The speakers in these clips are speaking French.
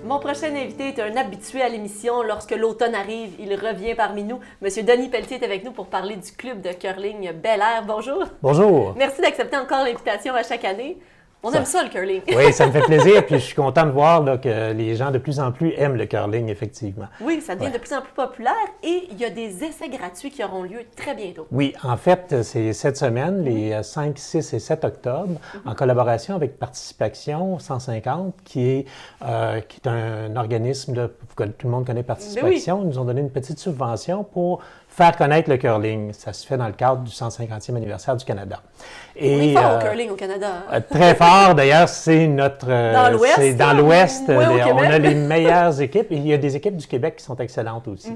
Mon prochain invité est un habitué à l'émission. Lorsque l'automne arrive, il revient parmi nous. Monsieur Denis Pelletier est avec nous pour parler du club de curling Bel Air. Bonjour. Bonjour. Merci d'accepter encore l'invitation à chaque année. On aime ça, le curling. Oui, ça me fait plaisir. Puis je suis content de voir là, que les gens de plus en plus aiment le curling, effectivement. Oui, ça devient de plus en plus populaire et il y a des essais gratuits qui auront lieu très bientôt. Oui, en fait, c'est cette semaine, les 5, 6 et 7 octobre, en collaboration avec Participation 150, qui est un organisme, là, que tout le monde connaît Participation. Ils nous ont donné une petite subvention pour faire connaître le curling. Ça se fait dans le cadre du 150e anniversaire du Canada. Et, on est fort au curling au Canada. Hein? Très fort. D'ailleurs, c'est notre... dans l'Ouest. C'est dans l'Ouest. Oui, on a les meilleures équipes. Et il y a des équipes du Québec qui sont excellentes aussi.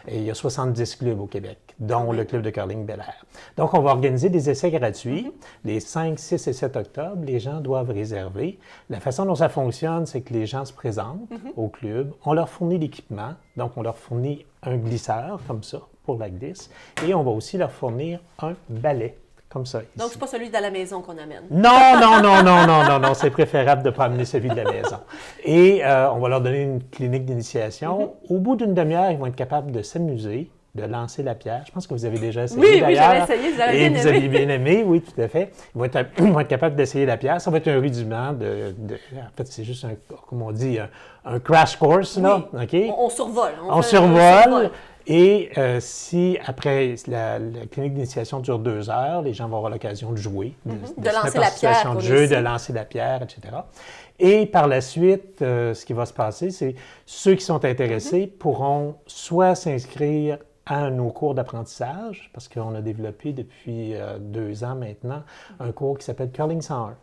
Et il y a 70 clubs au Québec, dont le club de curling Bel Air. Donc, on va organiser des essais gratuits. Les 5, 6 et 7 octobre, les gens doivent réserver. La façon dont ça fonctionne, c'est que les gens se présentent au club. On leur fournit l'équipement. Donc, on leur fournit un glisseur, comme ça, pour la glisse. Et on va aussi leur fournir un balai, comme ça. Ici. Donc, c'est pas celui de la maison qu'on amène. Non, c'est préférable de ne pas amener celui de la maison. Et on va leur donner une clinique d'initiation. Au bout d'une demi-heure, ils vont être capables de s'amuser, de lancer la pierre. Je pense que vous avez déjà essayé, d'ailleurs. Oui, j'avais essayé, vous avez bien aimé. Et vous avez bien aimé, oui, tout à fait. Ils vont être capables d'essayer la pierre. Ça va être un rudiment en fait, c'est juste, comme on dit, un crash course, là. Oui. Okay? On survole. On survole. Et si après la clinique d'initiation dure 2 heures, les gens vont avoir l'occasion de jouer, de lancer la pierre, de jeu, de lancer la pierre, etc. Et par la suite, ce qui va se passer, c'est ceux qui sont intéressés pourront soit s'inscrire à nos cours d'apprentissage, parce qu'on a développé depuis 2 ans maintenant un cours qui s'appelle Curling 101.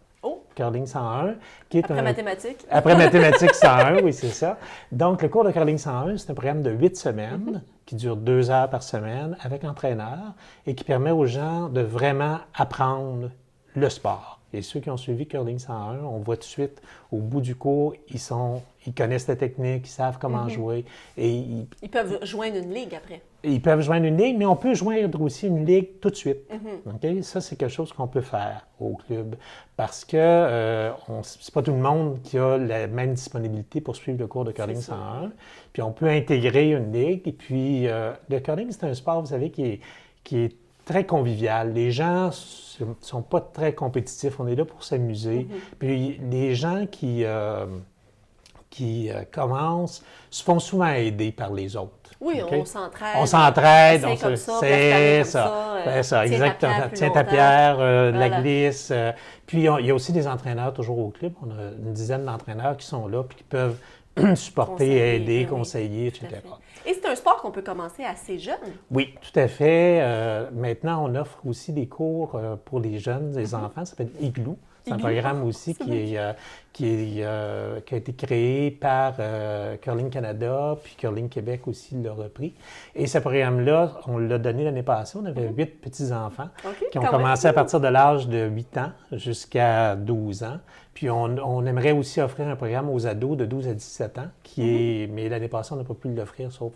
Curling 101, qui est mathématiques. Après mathématiques 101, oui, c'est ça. Donc, le cours de Curling 101, c'est un programme de 8 semaines qui dure 2 heures par semaine avec entraîneur et qui permet aux gens de vraiment apprendre le sport. Et ceux qui ont suivi Curling 101, on voit tout de suite, au bout du cours, ils connaissent la technique, ils savent comment jouer. Et ils peuvent joindre une ligue après. Ils peuvent joindre une ligue, mais on peut joindre aussi une ligue tout de suite. Okay? Ça, c'est quelque chose qu'on peut faire au club parce que c'est pas tout le monde qui a la même disponibilité pour suivre le cours de Curling 101. Puis on peut intégrer une ligue. Et puis, le curling, c'est un sport, vous savez, qui est très convivial. Les gens ne sont pas très compétitifs. On est là pour s'amuser. Puis les gens qui commencent se font souvent aider par les autres. Oui, okay? On s'entraide. On s'entraide. C'est ça, exactement. Tiens ta pierre, la glisse. Puis il y a aussi des entraîneurs toujours au club. On a une dizaine d'entraîneurs qui sont là puis qui peuvent supporter, aider, conseiller, etc. Et c'est un sport qu'on peut commencer assez jeune. Oui, tout à fait. Maintenant, on offre aussi des cours pour les jeunes, les enfants. Ça s'appelle Igloo. C'est un programme aussi qui a été créé par Curling Canada, puis Curling Québec aussi l'a repris. Et ce programme-là, on l'a donné l'année passée. On avait 8 petits-enfants qui ont commencé à partir de l'âge de 8 ans jusqu'à 12 ans. Puis on aimerait aussi offrir un programme aux ados de 12 à 17 ans, mais l'année passée, on n'a pas pu l'offrir, sauf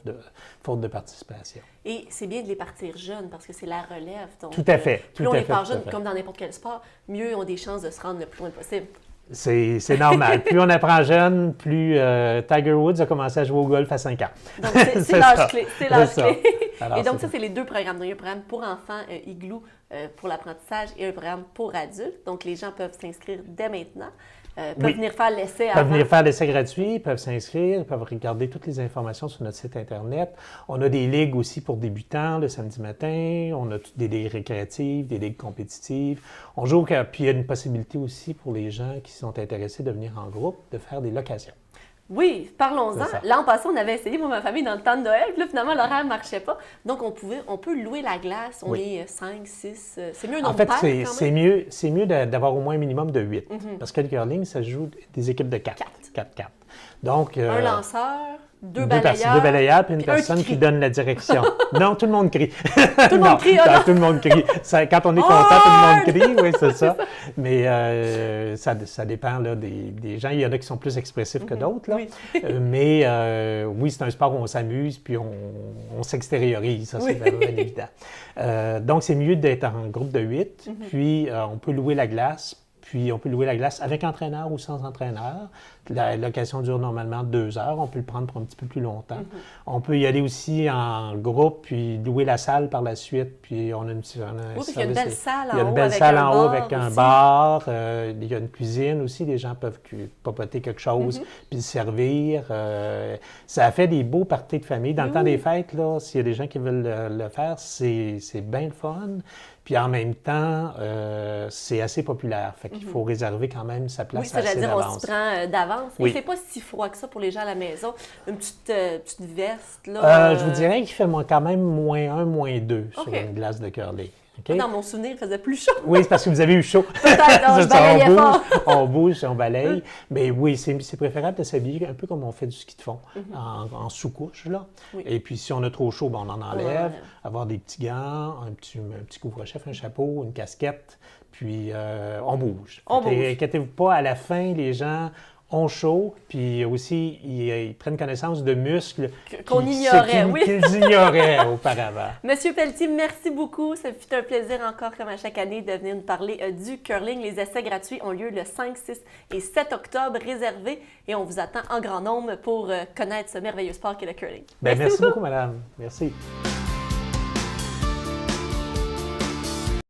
faute de participation. Et c'est bien de les partir jeunes, parce que c'est la relève. Donc, tout à fait. Plus on les part jeunes, comme dans n'importe quel sport, mieux ils ont des chances de se rendre le plus loin possible. C'est normal. Plus on apprend jeune, plus Tiger Woods a commencé à jouer au golf à 5 ans. Donc, c'est l'âge clé. C'est l'âge clé. Alors, et donc, ça, c'est les 2 programmes. Donc, il y a un programme pour enfants, Igloo, pour l'apprentissage, et un programme pour adultes. Donc, les gens peuvent s'inscrire dès maintenant. Peuvent venir faire l'essai avant. Peuvent venir faire l'essai gratuit, ils peuvent s'inscrire, ils peuvent regarder toutes les informations sur notre site Internet. On a des ligues aussi pour débutants le samedi matin. On a des ligues récréatives, des ligues compétitives. On joue, puis il y a une possibilité aussi pour les gens qui sont intéressés de venir en groupe, de faire des locations. Oui, parlons-en. L'an passé, on avait essayé, moi, ma famille, dans le temps de Noël. Puis là, finalement, l'horaire ne marchait pas. Donc, on peut louer la glace. On est 5, 6. C'est mieux un nombre pair, quand même. C'est mieux d'avoir au moins un minimum de 8. Parce que le curling, ça joue des équipes de 4. 4. Donc, un lanceur, 2 balayeurs. 2 balayeurs, puis une personne qui donne la direction. Non, tout le monde crie. Tout le monde crie, tout le monde crie. Quand on est content, tout le monde crie, oui, c'est ça. Mais ça dépend là, des gens. Il y en a qui sont plus expressifs que d'autres. Là. Oui. Mais oui, c'est un sport où on s'amuse, puis on s'extériorise, ça c'est vraiment évident. Donc, c'est mieux d'être en groupe de 8, puis on peut louer la glace. puis on peut louer la glace avec entraîneur ou sans entraîneur. La location dure normalement 2 heures. On peut le prendre pour un petit peu plus longtemps. On peut y aller aussi en groupe, puis louer la salle par la suite. Puis on a une petite. Oui, il y a une belle salle en haut. Il y a une belle salle en haut avec un bar. Il y a une cuisine aussi. Les gens peuvent papoter quelque chose, puis se servir. Ça fait des beaux parties de famille. Dans le temps des fêtes, là, s'il y a des gens qui veulent le faire, c'est bien le fun. Puis en même temps, c'est assez populaire. Fait qu'il faut réserver quand même sa place assez d'avance. On s'y prend d'avance. Oui. Il ne fait pas si froid que ça pour les gens à la maison. Une petite veste, là. Je vous dirais qu'il fait quand même -1, -2 sur une glace de curling. Okay? Dans mon souvenir, il faisait plus chaud. Oui, c'est parce que vous avez eu chaud. Peut-être, je balayais fort. On bouge, on balaye. Mais oui, c'est préférable de s'habiller un peu comme on fait du ski de fond, en sous-couche, là. Oui. Et puis, si on a trop chaud, on en enlève. Avoir des petits gants, un petit couvre-chef, un chapeau, une casquette, puis on bouge. Inquiétez-vous pas, à la fin, les gens ont chaud, puis aussi, ils prennent connaissance de muscles qu'on ignorait, qu'ils ignoraient auparavant. Monsieur Pelletier, merci beaucoup. Ça fut un plaisir encore, comme à chaque année, de venir nous parler du curling. Les essais gratuits ont lieu le 5, 6 et 7 octobre, réservés, et on vous attend en grand nombre pour connaître ce merveilleux sport qu'est le curling. Merci beaucoup, madame. Merci.